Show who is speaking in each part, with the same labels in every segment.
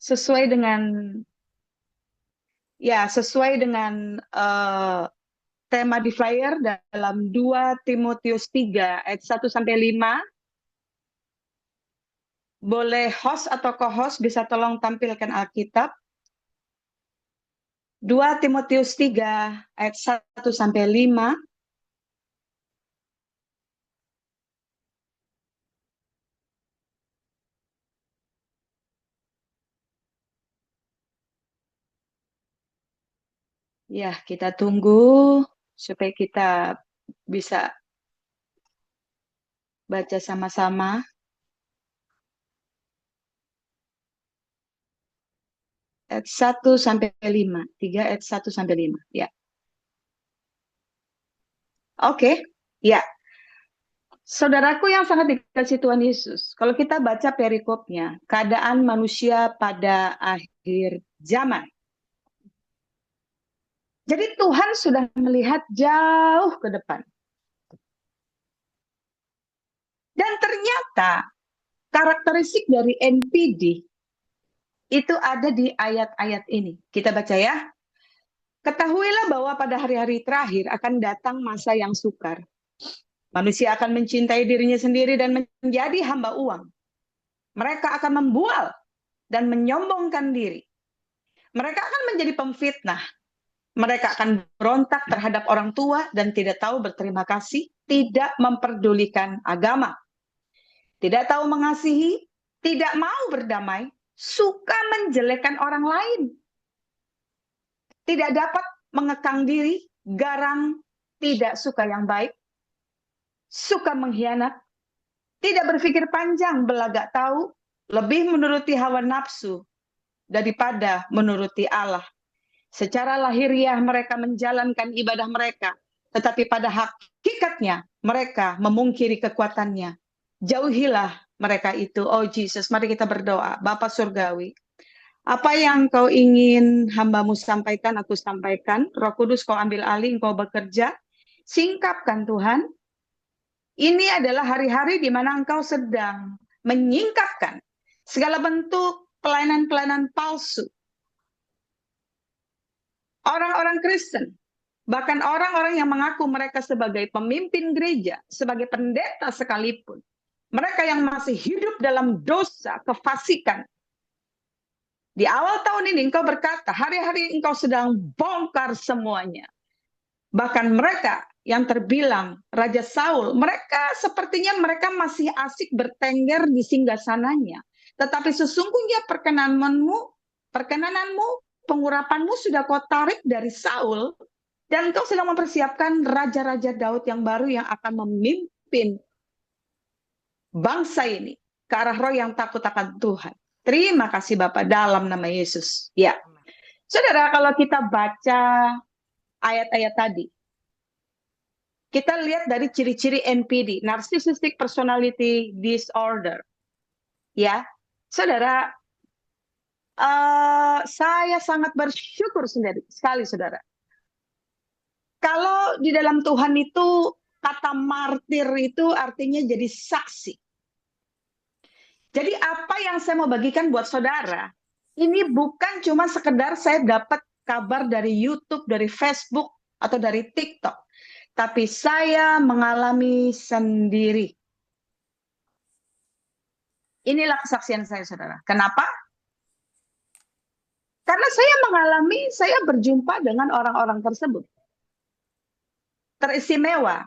Speaker 1: sesuai dengan tema di flyer dalam 2 Timotius 3 ayat 1 sampai 5. Boleh host atau co-host bisa tolong tampilkan Alkitab. 2 Timotius 3 ayat 1 sampai 5. Ya, kita tunggu supaya kita bisa baca sama-sama. Ayat 1 sampai 5. 3 ayat 1 sampai 5. Ya. Oke. Ya. Saudaraku yang sangat dikasihi Tuhan Yesus, kalau kita baca perikopnya, keadaan manusia pada akhir zaman. Jadi Tuhan sudah melihat jauh ke depan. Dan ternyata karakteristik dari NPD itu ada di ayat-ayat ini. Kita baca ya. Ketahuilah bahwa pada hari-hari terakhir akan datang masa yang sukar. Manusia akan mencintai dirinya sendiri dan menjadi hamba uang. Mereka akan membual dan menyombongkan diri. Mereka akan menjadi pemfitnah. Mereka akan berontak terhadap orang tua dan tidak tahu berterima kasih, tidak memperdulikan agama, tidak tahu mengasihi, tidak mau berdamai, suka menjelekkan orang lain, tidak dapat mengekang diri, garang, tidak suka yang baik, suka mengkhianat, tidak berpikir panjang, belagak tahu, lebih menuruti hawa nafsu daripada menuruti Allah. Secara lahiriah mereka menjalankan ibadah mereka, tetapi pada hakikatnya mereka memungkiri kekuatannya. Jauhilah mereka itu, oh Jesus. Mari kita berdoa. Bapa Surgawi, apa yang kau ingin hambamu sampaikan, aku sampaikan. Roh Kudus kau ambil alih, engkau bekerja. Singkapkan Tuhan. Ini adalah hari-hari di mana engkau sedang menyingkapkan segala bentuk pelayanan-pelayanan palsu. Orang-orang Kristen, bahkan orang-orang yang mengaku mereka sebagai pemimpin gereja, sebagai pendeta sekalipun, mereka yang masih hidup dalam dosa, kefasikan. Di awal tahun ini engkau berkata, hari-hari engkau sedang bongkar semuanya. Bahkan mereka yang terbilang Raja Saul, mereka sepertinya mereka masih asik bertengger di singgasananya. Tetapi sesungguhnya perkenananmu, pengurapanmu sudah kau tarik dari Saul, dan engkau sedang mempersiapkan raja-raja Daud yang baru yang akan memimpin bangsa ini ke arah roh yang takut akan Tuhan. Terima kasih Bapak dalam nama Yesus. Ya, saudara, kalau kita baca ayat-ayat tadi, kita lihat dari ciri-ciri NPD, Narcissistic Personality Disorder. Ya, saudara, saya sangat bersyukur sekali, saudara. Kalau di dalam Tuhan itu, kata martir itu artinya jadi saksi. Jadi apa yang saya mau bagikan buat saudara, ini bukan cuma sekedar saya dapat kabar dari YouTube, dari Facebook, atau dari TikTok. Tapi saya mengalami sendiri. Inilah kesaksian saya, saudara. Kenapa? Karena saya berjumpa dengan orang-orang tersebut. Teristimewa.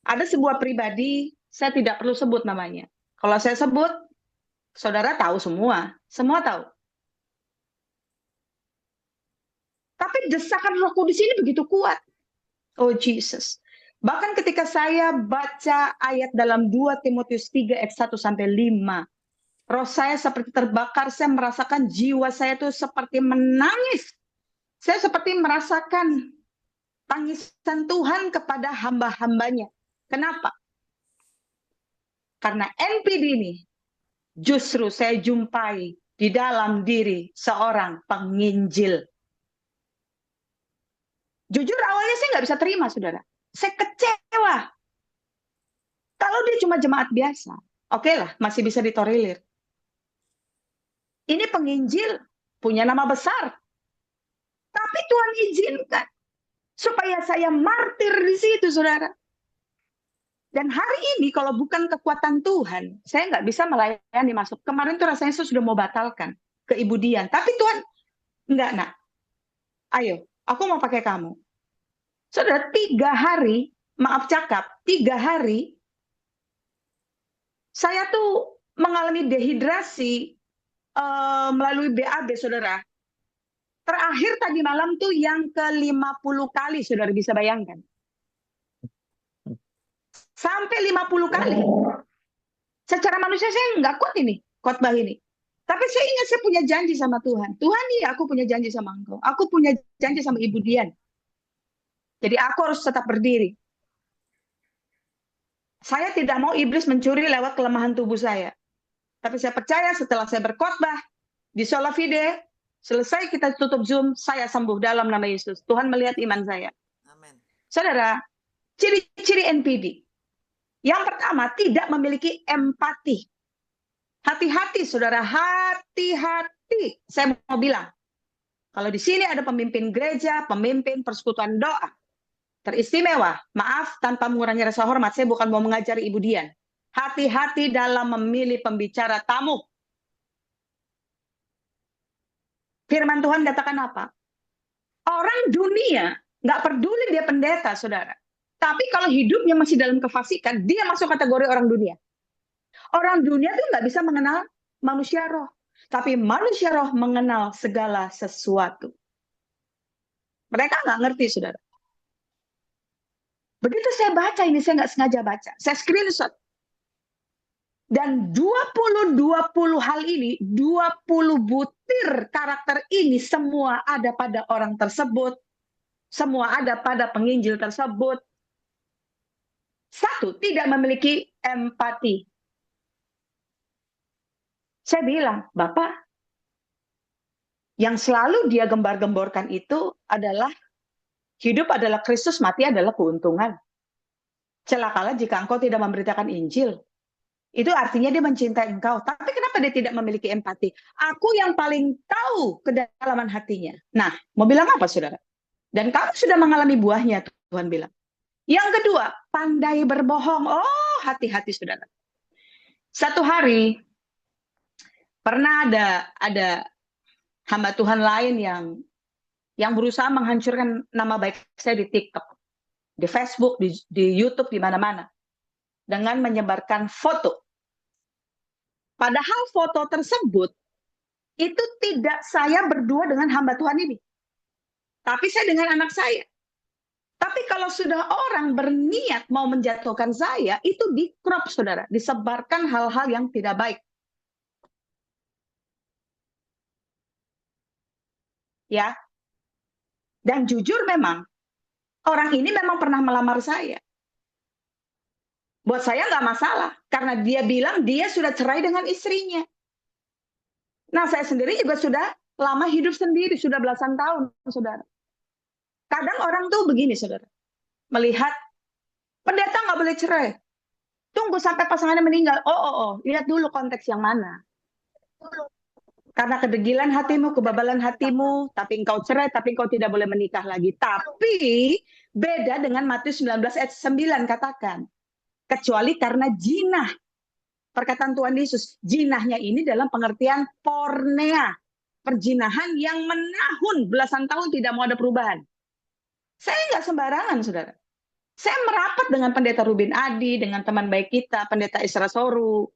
Speaker 1: Ada sebuah pribadi, saya tidak perlu sebut namanya. Kalau saya sebut, saudara tahu semua. Semua tahu. Tapi desakan Roh Kudus ini begitu kuat. Oh Jesus. Bahkan ketika saya baca ayat dalam 2 Timotius 3 ayat 1 sampai 5, roh saya seperti terbakar, saya merasakan jiwa saya itu seperti menangis. Saya seperti merasakan tangisan Tuhan kepada hamba-hambanya. Kenapa? Karena NPD ini justru saya jumpai di dalam diri seorang penginjil. Jujur awalnya saya nggak bisa terima, saudara. Saya kecewa. Kalau dia cuma jemaat biasa, oke lah, masih bisa ditolerir. Ini penginjil, punya nama besar. Tapi Tuhan izinkan supaya saya martir di situ, saudara. Dan hari ini kalau bukan kekuatan Tuhan, saya nggak bisa melayani masuk. Kemarin tuh rasanya saya sudah mau batalkan ke Ibu Dian. Tapi Tuhan, enggak nak. Ayo, aku mau pakai kamu. Saudara, 3 hari, maaf cakap, 3 hari, saya tuh mengalami dehidrasi melalui BAB, saudara. Terakhir tadi malam tuh yang ke-50 kali, saudara bisa bayangkan. Sampai 50 kali. Secara manusia saya nggak kuat ini, khotbah ini. Tapi saya ingat saya punya janji sama Tuhan. Tuhan, iya aku punya janji sama engkau. Aku punya janji sama Ibu Dian. Jadi aku harus tetap berdiri. Saya tidak mau iblis mencuri lewat kelemahan tubuh saya. Tapi saya percaya setelah saya berkhotbah di Solavide, selesai kita tutup Zoom, saya sembuh dalam nama Yesus. Tuhan melihat iman saya.
Speaker 2: Amin.
Speaker 1: Saudara, ciri-ciri NPD. Yang pertama, tidak memiliki empati. Hati-hati, saudara, hati-hati. Saya mau bilang, kalau di sini ada pemimpin gereja, pemimpin persekutuan doa, teristimewa, maaf, tanpa mengurangi rasa hormat, saya bukan mau mengajari Ibu Dian. Hati-hati dalam memilih pembicara tamu. Firman Tuhan katakan apa? Orang dunia nggak peduli dia pendeta, saudara. Tapi kalau hidupnya masih dalam kefasikan, dia masuk kategori orang dunia. Orang dunia itu nggak bisa mengenal manusia roh. Tapi manusia roh mengenal segala sesuatu. Mereka nggak ngerti, saudara. Begitu saya baca ini, saya nggak sengaja baca. Saya screenshot. Dan 20 hal ini, 20 butir karakter ini semua ada pada orang tersebut. Semua ada pada penginjil tersebut. 1, tidak memiliki empati. Saya bilang, Bapak, yang selalu dia gembar-gemborkan itu adalah hidup adalah Kristus, mati adalah keuntungan. Celakalah jika engkau tidak memberitakan Injil. Itu artinya dia mencintai engkau. Tapi kenapa dia tidak memiliki empati? Aku yang paling tahu kedalaman hatinya. Nah, mau bilang apa, saudara? Dan kamu sudah mengalami buahnya, Tuhan bilang. Yang kedua, pandai berbohong. Oh, hati-hati, saudara. Satu hari, pernah ada hamba Tuhan lain yang berusaha menghancurkan nama baik saya di TikTok, di Facebook, di YouTube, di mana-mana. Dengan menyebarkan foto. Padahal foto tersebut itu tidak saya berdua dengan hamba Tuhan ini. Tapi saya dengan anak saya. Tapi kalau sudah orang berniat mau menjatuhkan saya, itu di-crop, saudara. Disebarkan hal-hal yang tidak baik. Ya. Dan jujur memang, orang ini memang pernah melamar saya. Buat saya nggak masalah, karena dia bilang dia sudah cerai dengan istrinya. Nah, saya sendiri juga sudah lama hidup sendiri, sudah belasan tahun, saudara. Kadang orang tuh begini, saudara. Melihat, pendeta nggak boleh cerai. Tunggu sampai pasangannya meninggal. Oh, lihat dulu konteks yang mana. Karena kedegilan hatimu, kebabalan hatimu, tapi engkau cerai, tapi engkau tidak boleh menikah lagi. Tapi, beda dengan Matius 19 ayat 9 katakan. Kecuali karena jinah. Perkataan Tuhan Yesus, jinahnya ini dalam pengertian pornea. Perjinahan yang menahun belasan tahun tidak mau ada perubahan. Saya nggak sembarangan, saudara. Saya merapat dengan pendeta Rubin Adi, dengan teman baik kita, pendeta Isra Soru.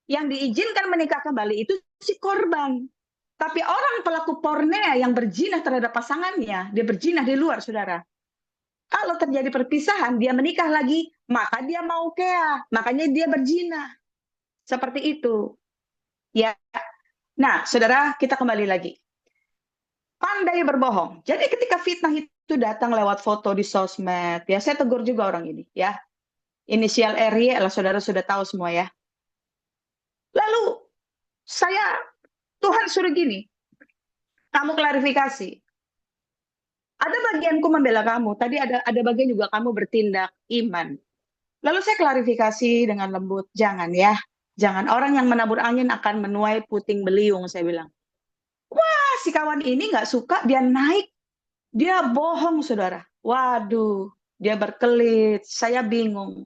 Speaker 1: Yang diizinkan menikah kembali itu si korban. Tapi orang pelaku pornea yang berjinah terhadap pasangannya, dia berjinah di luar, saudara. Kalau terjadi perpisahan, dia menikah lagi, maka dia mau kea, makanya dia berjinah. Seperti itu. Ya. Nah, saudara, kita kembali lagi. Pandai berbohong. Jadi ketika fitnah itu datang lewat foto di sosmed, ya saya tegur juga orang ini, ya. Inisial RY, lah saudara sudah tahu semua ya. Lalu Tuhan suruh gini, kamu klarifikasi. Ada bagianku membela kamu, tadi ada bagian juga kamu bertindak iman. Lalu saya klarifikasi dengan lembut, jangan ya, Jangan, orang yang menabur angin akan menuai puting beliung, saya bilang. Wah, si kawan ini nggak suka, dia naik. Dia bohong, saudara. Waduh, dia berkelit. Saya bingung.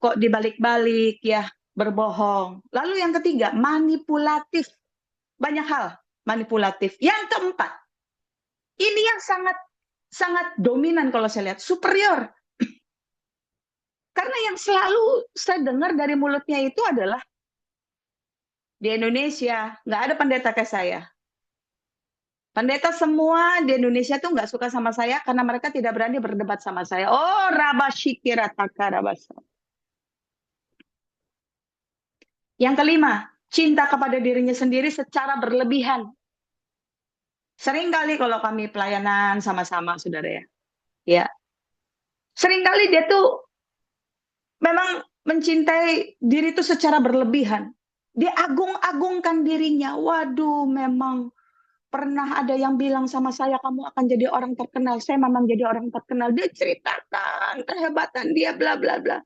Speaker 1: Kok dibalik-balik ya, berbohong. Lalu yang ketiga, manipulatif. Banyak hal manipulatif. Yang keempat, ini yang sangat sangat dominan kalau saya lihat, superior. Karena yang selalu saya dengar dari mulutnya itu adalah, di Indonesia nggak ada pendeta kayak saya. Pendeta semua di Indonesia tuh nggak suka sama saya karena mereka tidak berani berdebat sama saya. Oh, rabashikirataka rabasa. Yang kelima, cinta kepada dirinya sendiri secara berlebihan. Seringkali kalau kami pelayanan sama-sama, saudara ya, ya, seringkali dia tuh memang mencintai diri itu secara berlebihan. Dia agung-agungkan dirinya. Waduh, memang pernah ada yang bilang sama saya, kamu akan jadi orang terkenal. Saya memang jadi orang terkenal. Dia ceritakan kehebatan dia, bla bla bla.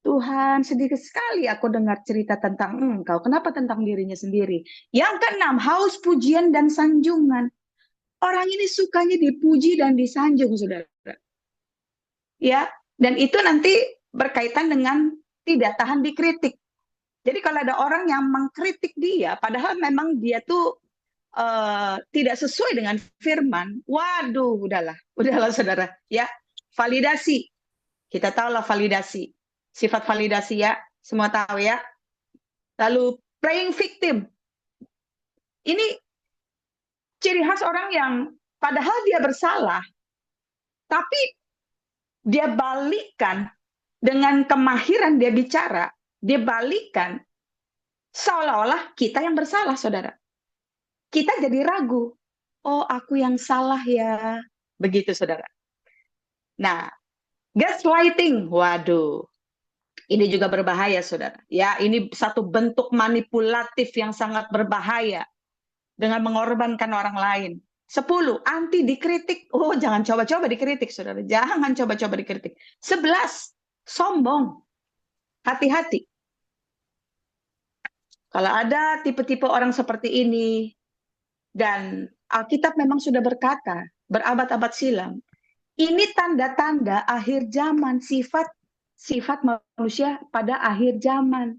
Speaker 1: Tuhan, sedikit sekali aku dengar cerita tentang engkau. Kenapa tentang dirinya sendiri? Yang keenam, haus pujian dan sanjungan. Orang ini sukanya dipuji dan disanjung, saudara. Ya, dan itu nanti berkaitan dengan tidak tahan dikritik. Jadi kalau ada orang yang mengkritik dia, padahal memang dia tuh tidak sesuai dengan firman, waduh, udahlah saudara, ya, validasi. Kita tahulah validasi, sifat validasi ya, semua tahu ya. Lalu playing victim, ini ciri khas orang yang padahal dia bersalah, tapi dia balikan dengan kemahiran dia bicara, dia balikan seolah-olah kita yang bersalah, saudara. Kita jadi ragu. Oh, aku yang salah ya. Begitu, saudara. Nah, gaslighting. Waduh. Ini juga berbahaya, saudara. Ya, ini satu bentuk manipulatif yang sangat berbahaya dengan mengorbankan orang lain. 10, anti dikritik. Oh, jangan coba-coba dikritik, saudara. Jangan coba-coba dikritik. 11, sombong. Hati-hati. Kalau ada tipe-tipe orang seperti ini, dan Alkitab memang sudah berkata, berabad-abad silam, ini tanda-tanda akhir zaman, sifat manusia pada akhir zaman.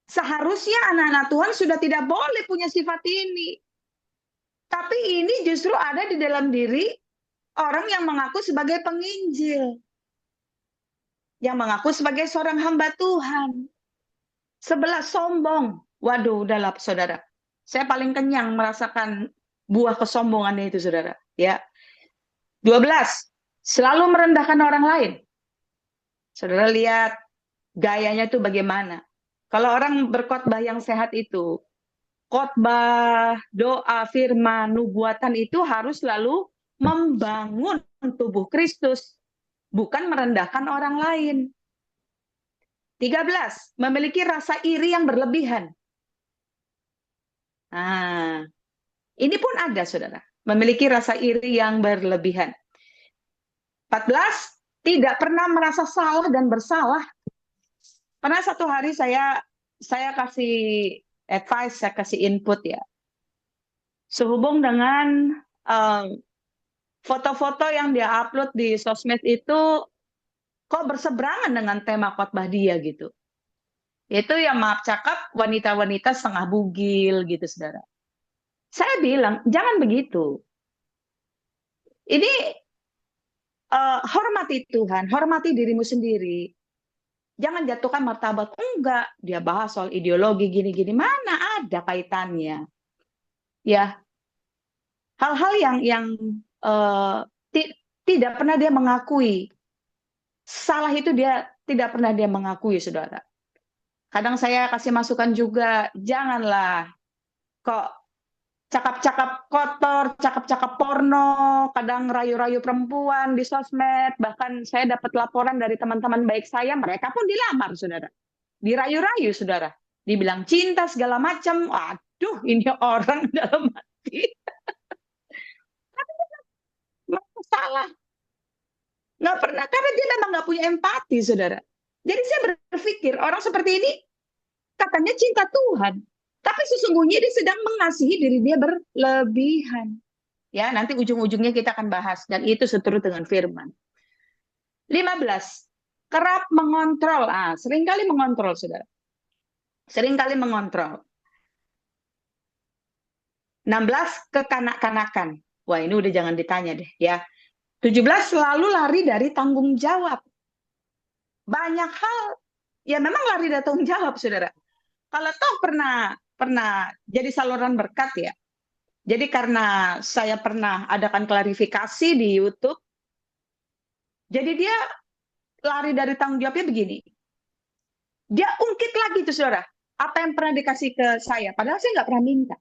Speaker 1: Seharusnya anak-anak Tuhan sudah tidak boleh punya sifat ini. Tapi ini justru ada di dalam diri orang yang mengaku sebagai penginjil. Yang mengaku sebagai seorang hamba Tuhan. 11, sombong. Waduh, udahlah saudara. Saya paling kenyang merasakan buah kesombongan itu, saudara. Ya. 12, selalu merendahkan orang lain. Saudara lihat gayanya itu bagaimana. Kalau orang berkhotbah yang sehat itu, khotbah, doa, firman, nubuatan itu harus selalu membangun tubuh Kristus, bukan merendahkan orang lain. 13, memiliki rasa iri yang berlebihan. Nah, ini pun ada, saudara. Memiliki rasa iri yang berlebihan. 14, tidak pernah merasa salah dan bersalah. Pernah satu hari saya kasih advice, saya kasih input ya. Sehubung dengan foto-foto yang dia upload di sosmed itu kok berseberangan dengan tema khotbah dia gitu. Itu ya maaf cakap wanita-wanita setengah bugil gitu, saudara. Saya bilang, jangan begitu. Ini hormati Tuhan, hormati dirimu sendiri. Jangan jatuhkan martabat. Enggak, dia bahas soal ideologi gini-gini. Mana ada kaitannya? Ya, hal-hal yang tidak pernah dia mengakui. Salah itu dia tidak pernah dia mengakui, saudara. Kadang saya kasih masukan juga, janganlah kok cakap-cakap kotor, cakap-cakap porno, kadang rayu-rayu perempuan di sosmed. Bahkan saya dapat laporan dari teman-teman baik saya, mereka pun dilamar, saudara. Dirayu-rayu, saudara. Dibilang cinta segala macam. Waduh, ini orang dalam hati. Salah. Nggak pernah, karena dia memang nggak punya empati, saudara. Jadi saya berpikir, orang seperti ini katanya cinta Tuhan. Tapi sesungguhnya dia sedang mengasihi diri dia berlebihan. Ya, nanti ujung-ujungnya kita akan bahas. Dan itu seturut dengan firman. 15. Kerap mengontrol. Seringkali mengontrol, saudara. Seringkali mengontrol. 16. Kekanak-kanakan. Wah, ini udah jangan ditanya deh. Ya. 17. Selalu lari dari tanggung jawab. Banyak hal, ya memang lari dari tanggung jawab, saudara. Kalau toh pernah jadi saluran berkat ya. Jadi karena saya pernah adakan klarifikasi di YouTube, jadi dia lari dari tanggung jawabnya begini. Dia ungkit lagi tuh saudara, apa yang pernah dikasih ke saya, padahal saya nggak pernah minta.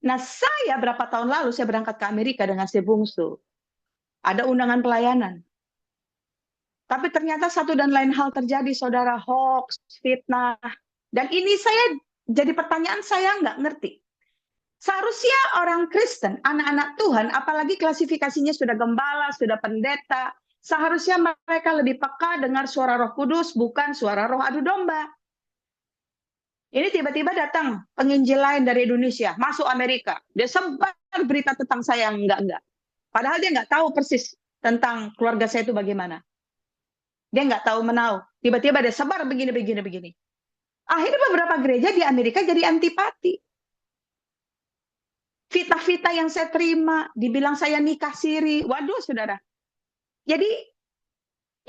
Speaker 1: Nah saya berapa tahun lalu saya berangkat ke Amerika dengan si bungsu, ada undangan pelayanan. Tapi ternyata satu dan lain hal terjadi, saudara, hoax, fitnah. Dan ini saya jadi pertanyaan saya nggak ngerti. Seharusnya orang Kristen, anak-anak Tuhan, apalagi klasifikasinya sudah gembala, sudah pendeta, seharusnya mereka lebih peka dengar suara Roh Kudus, bukan suara roh adu domba. Ini tiba-tiba datang penginjil lain dari Indonesia, masuk Amerika. Dia sebar berita tentang saya yang enggak-enggak. Padahal dia nggak tahu persis tentang keluarga saya itu bagaimana. Dia nggak tahu menau. Tiba-tiba dia sebar begini. Akhirnya beberapa gereja di Amerika jadi antipati. Fitnah-fitnah yang saya terima, dibilang saya nikah siri. Waduh, saudara. Jadi,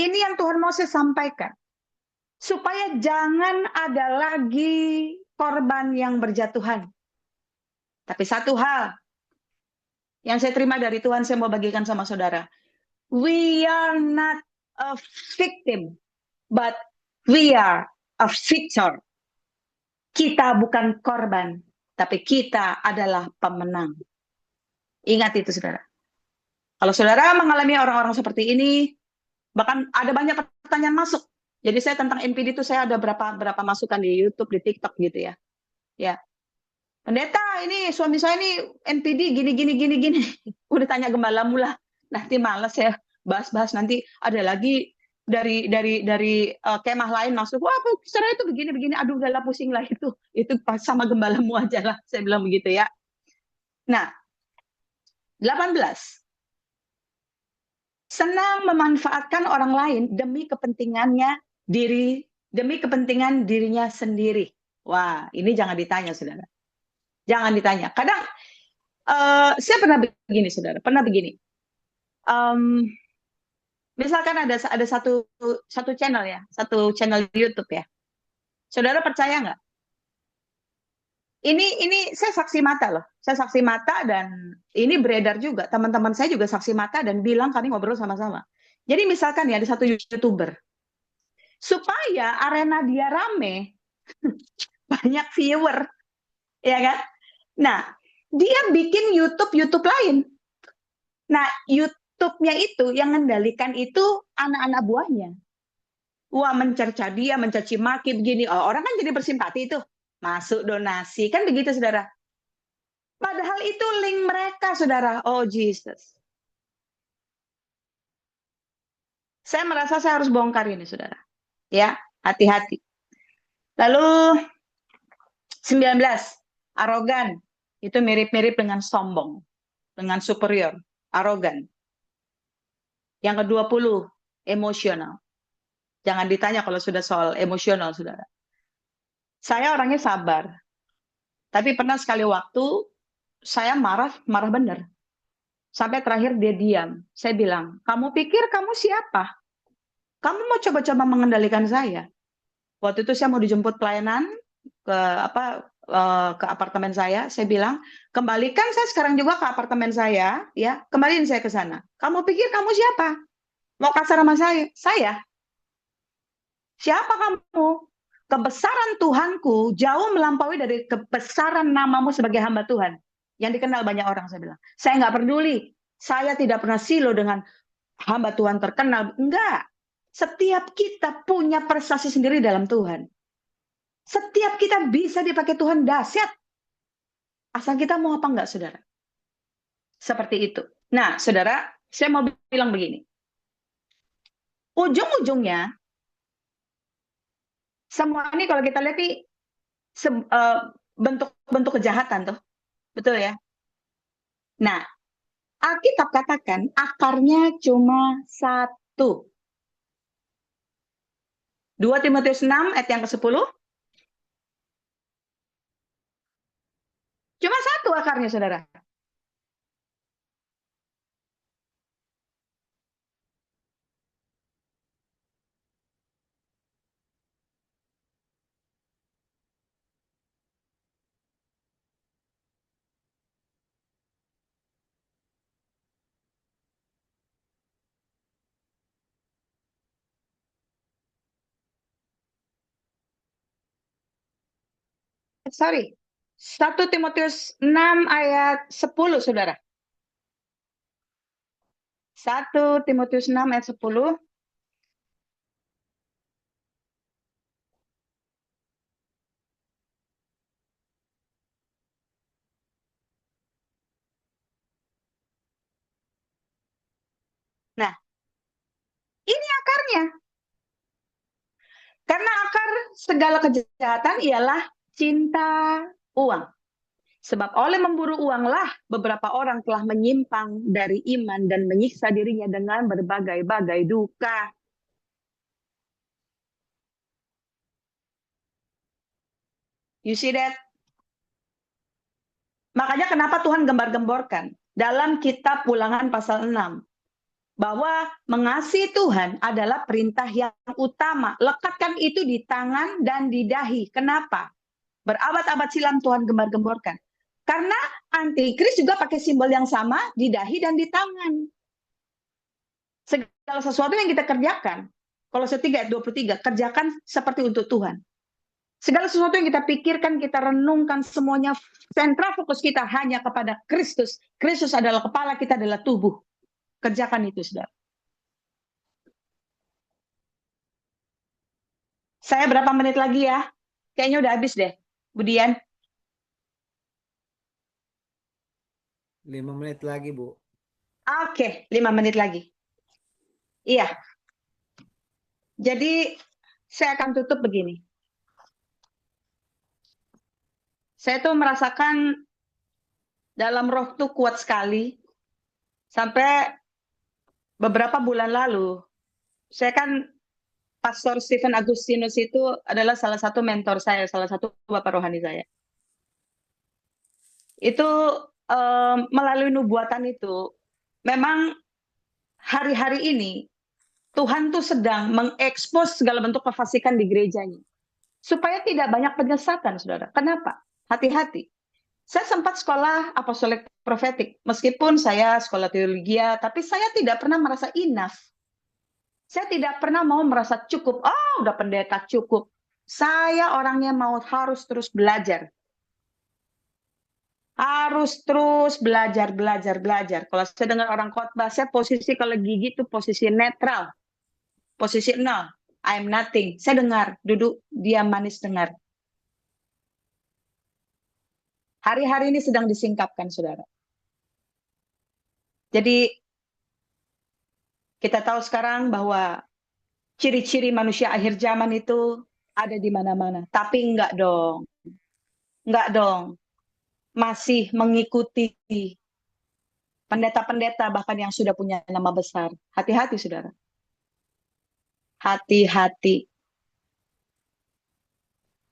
Speaker 1: ini yang Tuhan mau saya sampaikan. Supaya jangan ada lagi korban yang berjatuhan. Tapi satu hal yang saya terima dari Tuhan, saya mau bagikan sama saudara. We are not a victim, but we are a victor. Kita bukan korban, tapi kita adalah pemenang. Ingat itu, saudara. Kalau saudara mengalami orang-orang seperti ini, bahkan ada banyak pertanyaan masuk. Jadi saya tentang NPD itu saya ada berapa masukan di YouTube, di TikTok gitu ya. Ya. Pendeta, ini suami saya ini NPD gini. Udah tanya gembala mula. Nanti malas ya bahas-bahas, nanti ada lagi dari kemah lain masuk. Wah, saudara itu begini. Aduh, udahlah pusing lah itu. Itu sama gembalamu aja lah, saya bilang begitu ya. Nah, 18. Senang memanfaatkan orang lain demi kepentingan dirinya sendiri. Wah, ini jangan ditanya, saudara. Jangan ditanya. Kadang saya pernah begini, saudara. Pernah begini. Misalkan ada satu channel ya, satu channel YouTube ya. Saudara percaya nggak? Ini saya saksi mata loh. Saya saksi mata dan ini beredar juga. Teman-teman saya juga saksi mata dan bilang kami ngobrol sama-sama. Jadi misalkan ya ada satu YouTuber. Supaya arena dia rame, banyak viewer, ya kan? Nah, dia bikin YouTube lain. Nah, YouTube-nya itu yang mengendalikan itu anak-anak buahnya. Wah, mencerca dia, mencaci maki begini. Oh, orang kan jadi bersimpati itu. Masuk donasi, kan begitu, saudara. Padahal itu link mereka, saudara. Oh, Jesus. Saya merasa saya harus bongkar ini, saudara. Ya, hati-hati. Lalu 19, arogan. Itu mirip-mirip dengan sombong, dengan superior, arogan. Yang ke-20, emosional. Jangan ditanya kalau sudah soal emosional, saudara. Saya orangnya sabar. Tapi pernah sekali waktu, saya marah benar. Sampai terakhir dia diam. Saya bilang, kamu pikir kamu siapa? Kamu mau coba-coba mengendalikan saya? Waktu itu saya mau dijemput pelayanan ke apartemen saya bilang, kembalikan saya sekarang juga ke apartemen saya, ya, kembaliin saya ke sana. Kamu pikir kamu siapa? Mau kasar sama saya? Siapa kamu? Kebesaran Tuhanku jauh melampaui dari kebesaran namamu sebagai hamba Tuhan. Yang dikenal banyak orang, saya bilang. Saya nggak peduli. Saya tidak pernah silo dengan hamba Tuhan terkenal. Enggak. Setiap kita punya prestasi sendiri dalam Tuhan. Setiap kita bisa dipakai Tuhan dahsyat. Asal kita mau apa enggak, saudara? Seperti itu. Nah, saudara, saya mau bilang begini. Ujung-ujungnya, semua ini kalau kita lihat nih, bentuk-bentuk kejahatan tuh. Betul ya? Nah, Alkitab katakan akarnya cuma satu. 2 Timotius 6 ayat yang ke-10. Cuma satu akarnya, saudara. Sorry. 1 Timotius 6 ayat 10, saudara. 1 Timotius 6 ayat 10. Nah, ini akarnya. Karena akar segala kejahatan ialah cinta uang. Sebab oleh memburu uanglah beberapa orang telah menyimpang dari iman dan menyiksa dirinya dengan berbagai-bagai duka. You see that? Makanya kenapa Tuhan gembar-gemborkan dalam kitab Ulangan pasal 6. Bahwa mengasihi Tuhan adalah perintah yang utama. Lekatkan itu di tangan dan di dahi. Kenapa? Berabad-abad silam Tuhan gembar-gemborkan. Karena antikris juga pakai simbol yang sama di dahi dan di tangan. Segala sesuatu yang kita kerjakan, Kolose 3 ayat 23, kerjakan seperti untuk Tuhan. Segala sesuatu yang kita pikirkan, kita renungkan, semuanya sentral fokus kita hanya kepada Kristus. Kristus adalah kepala, kita adalah tubuh. Kerjakan itu, saudara. Saya berapa menit lagi ya? Kayaknya udah habis deh, Budian.
Speaker 2: 5 menit lagi, Bu.
Speaker 1: Oke, 5 menit lagi. Iya. Jadi, saya akan tutup begini. Saya tuh merasakan dalam roh tuh kuat sekali. Sampai beberapa bulan lalu, saya kan Pastor Stephen Agustinus itu adalah salah satu mentor saya, salah satu bapak rohani saya. Itu melalui nubuatan itu, memang hari-hari ini Tuhan tuh sedang mengekspos segala bentuk kefasikan di gerejanya. Supaya tidak banyak penyesatan, saudara. Kenapa? Hati-hati. Saya sempat sekolah apostolik profetik. Meskipun saya sekolah teologi, tapi saya tidak pernah merasa enough. Saya tidak pernah mau merasa cukup. Oh, udah pendeta cukup. Saya orangnya harus terus belajar. Harus terus belajar. Kalau saya dengar orang khotbah, saya posisi kalau gigi itu posisi netral. Posisi nol. I'm nothing. Saya dengar, duduk, diam, manis dengar. Hari-hari ini sedang disingkapkan, saudara. Jadi, kita tahu sekarang bahwa ciri-ciri manusia akhir zaman itu ada di mana-mana. Tapi enggak dong. Enggak dong. Masih mengikuti pendeta-pendeta bahkan yang sudah punya nama besar. Hati-hati, saudara. Hati-hati.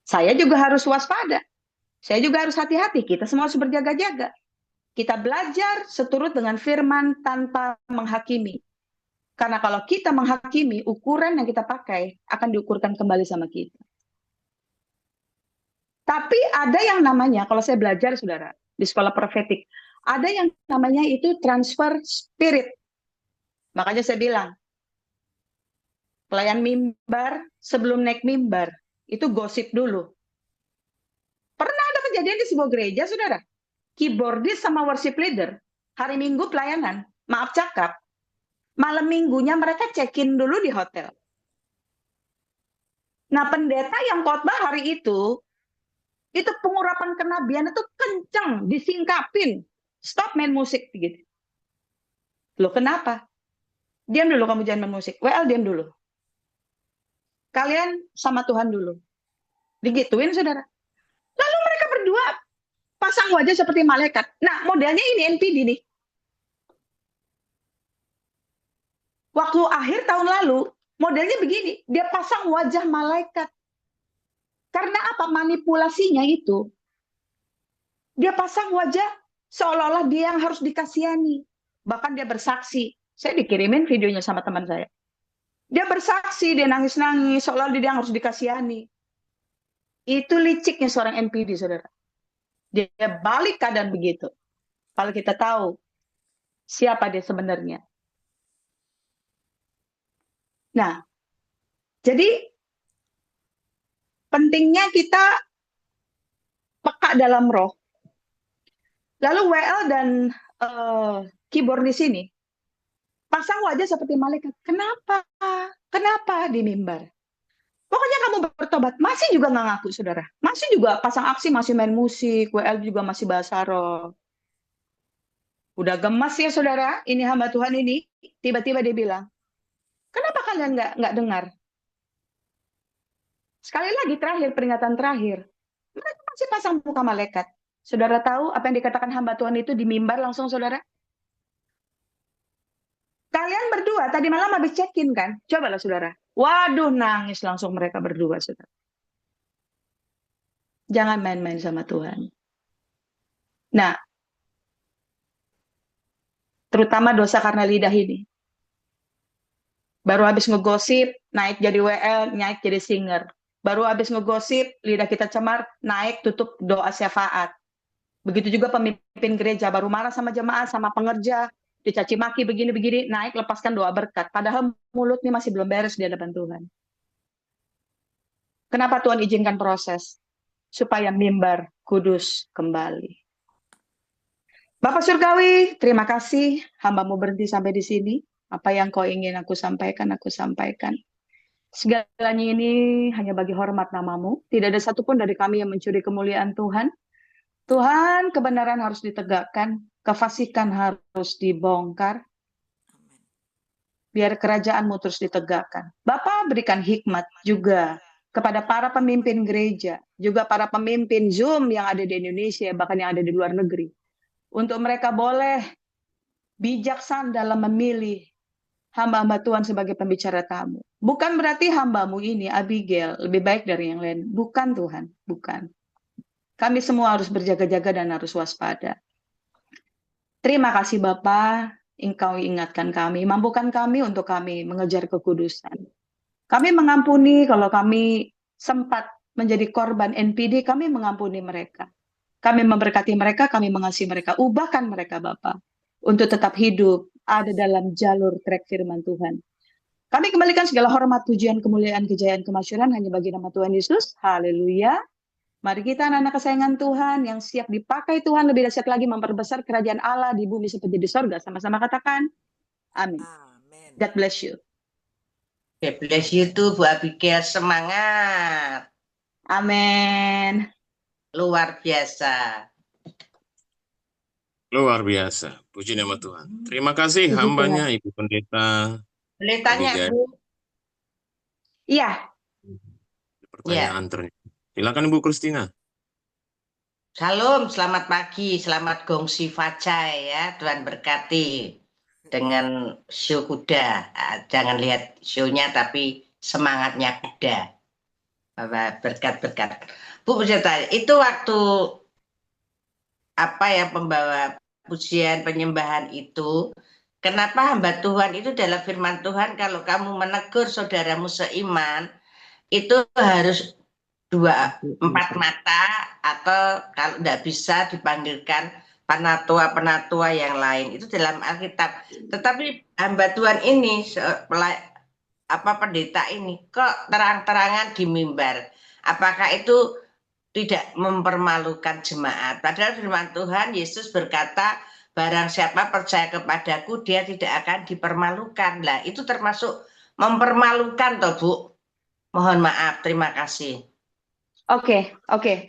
Speaker 1: Saya juga harus waspada. Saya juga harus hati-hati. Kita semua harus berjaga-jaga. Kita belajar seturut dengan firman tanpa menghakimi. Karena kalau kita menghakimi, ukuran yang kita pakai akan diukurkan kembali sama kita. Tapi ada yang namanya, kalau saya belajar, saudara, di sekolah profetik, ada yang namanya itu transfer spirit. Makanya saya bilang, pelayan mimbar, sebelum naik mimbar, itu gosip dulu. Pernah ada kejadian di sebuah gereja, saudara. Keyboardis sama worship leader, hari Minggu pelayanan, maaf cakap, malam minggunya mereka check-in dulu di hotel. Nah, pendeta yang khotbah hari itu pengurapan kenabian itu kenceng, disingkapin. Stop main musik, gitu. Loh, kenapa? Diam dulu, kamu jangan main musik. Well, diam dulu. Kalian sama Tuhan dulu. Digituin, saudara. pasang wajah seperti malaikat. Nah, modelnya ini NPD nih. Waktu akhir tahun lalu, modelnya begini, dia pasang wajah malaikat. Karena apa? Manipulasinya itu. Dia pasang wajah seolah-olah dia yang harus dikasihani. Bahkan dia bersaksi. Saya dikirimin videonya sama teman saya. Dia bersaksi, dia nangis-nangis, seolah dia yang harus dikasihani. Itu liciknya seorang NPD, saudara. Dia balik keadaan begitu. Kalau kita tahu siapa dia sebenarnya. Nah, jadi pentingnya kita peka dalam roh. Lalu WL dan keyboard di sini pasang wajah seperti malaikat. Kenapa? Kenapa di mimbar? Pokoknya kamu bertobat. Masih juga nggak ngaku, saudara. Masih juga pasang aksi, masih main musik. WL juga masih bahasa roh. Udah gemas ya, saudara. Ini hamba Tuhan ini. Tiba-tiba dia bilang, kenapa kalian nggak dengar? Sekali lagi terakhir, peringatan terakhir. Mereka masih pasang muka malaikat. Saudara tahu apa yang dikatakan hamba Tuhan itu di mimbar langsung, saudara? Kalian berdua tadi malam habis check-in kan? Cobalah, saudara. Waduh, nangis langsung mereka berdua, saudara. Jangan main-main sama Tuhan. Nah, terutama dosa karena lidah ini. Baru habis ngegosip, naik jadi WL, naik jadi singer. Baru habis ngegosip, lidah kita cemar, naik tutup doa syafaat. Begitu juga pemimpin gereja, baru marah sama jemaat, sama pengerja, dicaci maki begini-begini, naik lepaskan doa berkat. Padahal mulutnya masih belum beres di hadapan Tuhan. Kenapa Tuhan izinkan proses? Supaya mimbar kudus kembali. Bapak Surgawi, terima kasih. Hambamu berhenti sampai di sini. Apa yang kau ingin aku sampaikan, aku sampaikan. Segalanya ini hanya bagi hormat namamu. Tidak ada satupun dari kami yang mencuri kemuliaan Tuhan. Tuhan, kebenaran harus ditegakkan. Kefasikan harus dibongkar. Biar kerajaanmu terus ditegakkan. Bapak berikan hikmat juga kepada para pemimpin gereja. Juga para pemimpin Zoom yang ada di Indonesia, bahkan yang ada di luar negeri. Untuk mereka boleh bijaksana dalam memilih hamba-hamba Tuhan sebagai pembicara tamu. Bukan berarti hambamu ini, Abigail, lebih baik dari yang lain. Bukan Tuhan, bukan. Kami semua harus berjaga-jaga dan harus waspada. Terima kasih Bapak, Engkau ingatkan kami, mampukan kami untuk kami mengejar kekudusan. Kami mengampuni kalau kami sempat menjadi korban NPD, kami mengampuni mereka. Kami memberkati mereka, kami mengasihi mereka. Ubahkan mereka Bapak, untuk tetap hidup, ada dalam jalur trek firman Tuhan. Kami kembalikan segala hormat, pujian, kemuliaan, kejayaan, kemasyhuran hanya bagi nama Tuhan Yesus. Haleluya. Mari kita anak-anak kesayangan Tuhan yang siap dipakai Tuhan lebih dahsyat lagi memperbesar kerajaan Allah di bumi seperti di sorga. Sama-sama katakan, amin.
Speaker 3: Amin.
Speaker 1: God bless you.
Speaker 3: God bless you too, Bu Abigail. Semangat.
Speaker 1: Amin.
Speaker 3: Luar biasa.
Speaker 4: Luar biasa. Puji nama Tuhan. Terima kasih
Speaker 1: Puji
Speaker 4: hambanya Ibu Pendeta
Speaker 3: Boleh tanya,
Speaker 4: Abigail.
Speaker 3: Bu?
Speaker 1: Iya,
Speaker 4: Pertanyaan ternyata. Silakan Ibu Christina.
Speaker 3: Salam, selamat pagi, selamat gongsi Facai ya, Tuhan berkati dengan show kuda. Jangan lihat show-nya tapi semangatnya kuda. Berkat-berkat. Bu Pendeta, itu waktu apa ya pembawa pujian penyembahan itu, kenapa hamba Tuhan itu dalam firman Tuhan kalau kamu menegur saudaramu seiman, itu harus 4 mata atau kalau tidak bisa dipanggilkan penatua-penatua yang lain itu dalam Alkitab. Tetapi hamba Tuhan ini pendeta ini kok terang-terangan di mimbar. Apakah itu tidak mempermalukan jemaat? Padahal firman Tuhan Yesus berkata, barang siapa percaya kepadaku dia tidak akan dipermalukan. Lah itu termasuk mempermalukan toh Bu? Mohon maaf, terima kasih.
Speaker 1: Oke.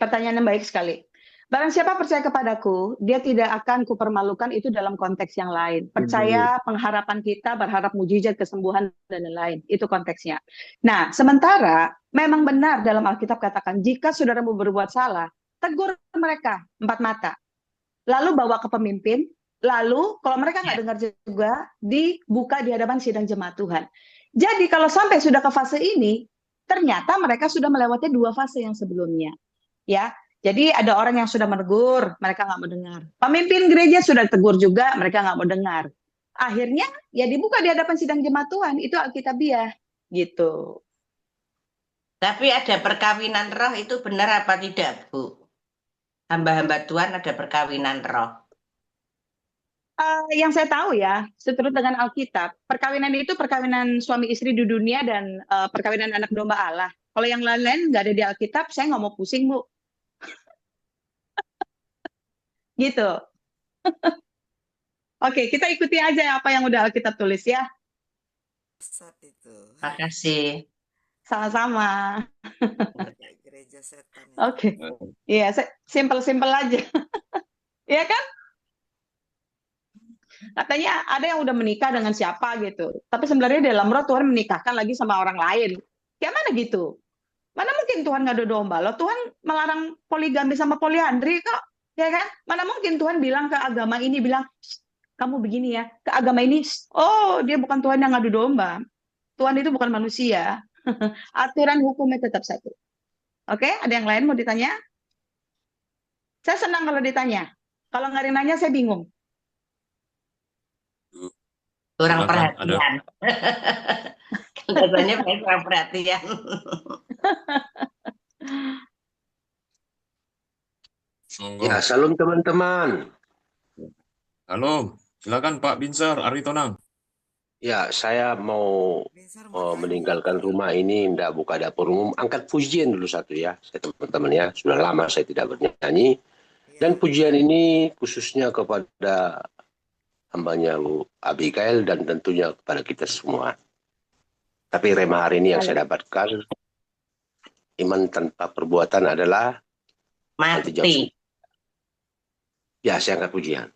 Speaker 1: Pertanyaan yang baik sekali. Barang siapa percaya kepadaku, dia tidak akan kupermalukan, itu dalam konteks yang lain. Percaya, pengharapan kita, berharap mujizat, kesembuhan, dan lain-lain. Itu konteksnya. Nah, sementara memang benar dalam Alkitab katakan, jika saudaramu berbuat salah, tegur mereka 4 mata. Lalu bawa ke pemimpin, lalu kalau mereka nggak dengar juga, dibuka di hadapan sidang jemaat Tuhan. Jadi kalau sampai sudah ke fase ini, ternyata mereka sudah melewati 2 fase yang sebelumnya. Ya, jadi ada orang yang sudah menegur, mereka nggak mau dengar. Pemimpin gereja sudah tegur juga, mereka nggak mau dengar. Akhirnya ya dibuka di hadapan sidang jemaat Tuhan, itu Alkitabiah gitu.
Speaker 3: Tapi ada perkawinan roh itu benar apa tidak, Bu? Hamba-hamba Tuhan ada perkawinan roh.
Speaker 1: Yang saya tahu ya, seturut dengan Alkitab, perkawinan itu perkawinan suami istri di dunia dan perkawinan anak domba Allah. Kalau yang lain-lain nggak ada di Alkitab, saya nggak mau pusing, Bu. Gitu. Oke, kita ikuti aja apa yang udah Alkitab tulis ya.
Speaker 3: Makasih.
Speaker 1: Sama-sama.
Speaker 2: Gereja setan.
Speaker 1: Oke. Iya, simpel-simpel aja. Iya kan? Katanya ada yang udah menikah dengan siapa gitu. Tapi sebenarnya dalam roh Tuhan menikahkan lagi sama orang lain. Kayak mana gitu? Mana mungkin Tuhan ngadu domba? Loh, Tuhan melarang poligami sama poliandri kok. Ya kan? Mana mungkin Tuhan bilang ke agama ini, bilang, kamu begini ya. Ke agama ini, oh dia bukan Tuhan yang ngadu domba. Tuhan itu bukan manusia. Aturan hukumnya tetap satu. Oke, ada yang lain mau ditanya? Saya senang kalau ditanya. Kalau nggak ada yang nanya, saya bingung.
Speaker 3: Kurang
Speaker 4: Silakan,
Speaker 3: perhatian. Katanya kurang perhatian.
Speaker 4: Monggo.
Speaker 5: Ya, salam teman-teman.
Speaker 4: Halo, silakan Pak Binsar Aritonang.
Speaker 5: Ya, saya mau meninggalkan rumah ini, tidak buka dapur umum. Angkat pujian dulu satu ya, saya teman-teman ya. Sudah lama saya tidak bernyanyi. Dan pujian ini khususnya kepada hambanya Bu Abigail dan tentunya kepada kita semua. Tapi rema hari ini yang saya dapatkan, iman tanpa perbuatan adalah
Speaker 3: Mati.
Speaker 5: Ya, saya angkat pujian.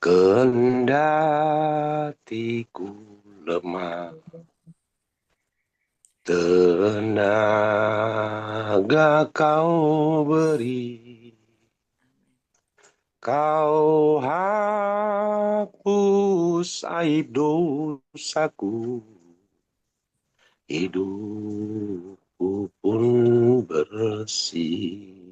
Speaker 5: Kendatiku lemah, tenaga kau beri, kau hapus aib dosaku, hidupku pun bersih.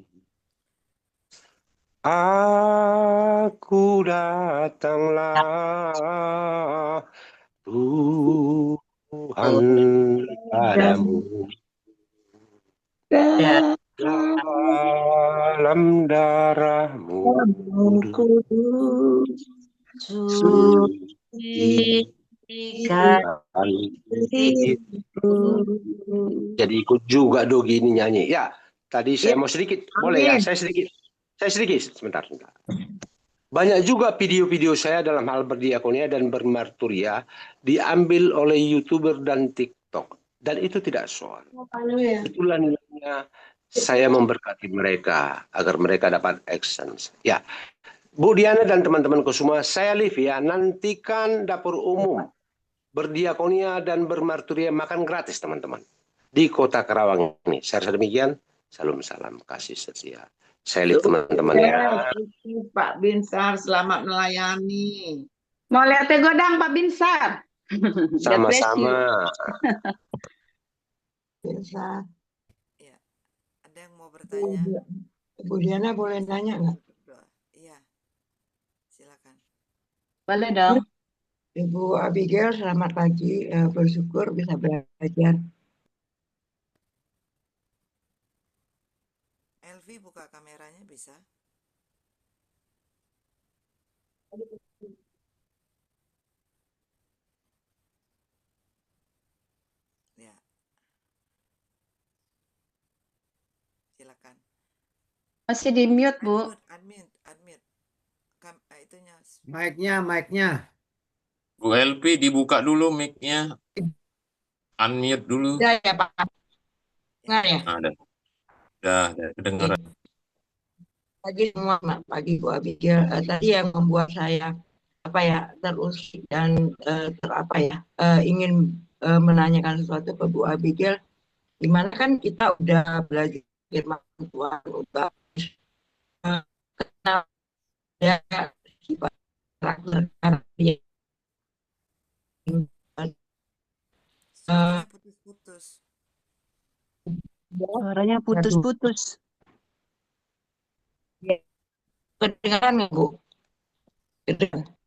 Speaker 5: Aku datanglah Tuhan padamu dalam darahmu suci. Jadi ikut juga Dogi ini nyanyi. Ya, tadi saya mau sedikit, boleh ya? Saya sedikit, sebentar. Banyak juga video-video saya dalam hal berdiakonia dan bermarturia diambil oleh YouTuber dan TikTok. Dan itu tidak soal. Itulah nilainya saya memberkati mereka agar mereka dapat action. Ya, Bu Diana dan teman-temanku semua, saya live ya. Nantikan dapur umum berdiakonia dan bermarturia makan gratis teman-teman di Kota Karawang ini. Saya rasa demikian. Salam kasih setia. Saya lihat teman-teman ya.
Speaker 6: Pak Binsar, selamat melayani.
Speaker 1: Mau lihat teh godang Pak Binsar?
Speaker 5: Sama-sama.
Speaker 6: Binsar.
Speaker 2: Ya, ada yang mau bertanya?
Speaker 6: Bu Diana boleh nanya nggak?
Speaker 2: Iya, silakan.
Speaker 1: Boleh dong.
Speaker 6: Ibu Abigail, selamat pagi. Bersyukur bisa belajar.
Speaker 2: Elvi buka kameranya bisa? Ya. Silakan.
Speaker 1: Masih di mute, Bu.
Speaker 2: Unmute. Itunya.
Speaker 7: Mic-nya.
Speaker 4: Bu LP dibuka dulu mic-nya. Unmute dulu.
Speaker 6: Ya, Pak. Nah, ya.
Speaker 4: Ada. Udah kedengaran.
Speaker 6: Pagi semua, pagi Bu Abigail. Tadi yang membuat saya terusik dan ingin menanyakan sesuatu ke Bu Abigail. Gimana kan kita udah belajar firman Tuhan utama kenal ya sifat karakter dia
Speaker 2: Suaranya putus-putus.
Speaker 8: Suaranya putus-putus.
Speaker 6: kedengaran Bu. Kedengaran.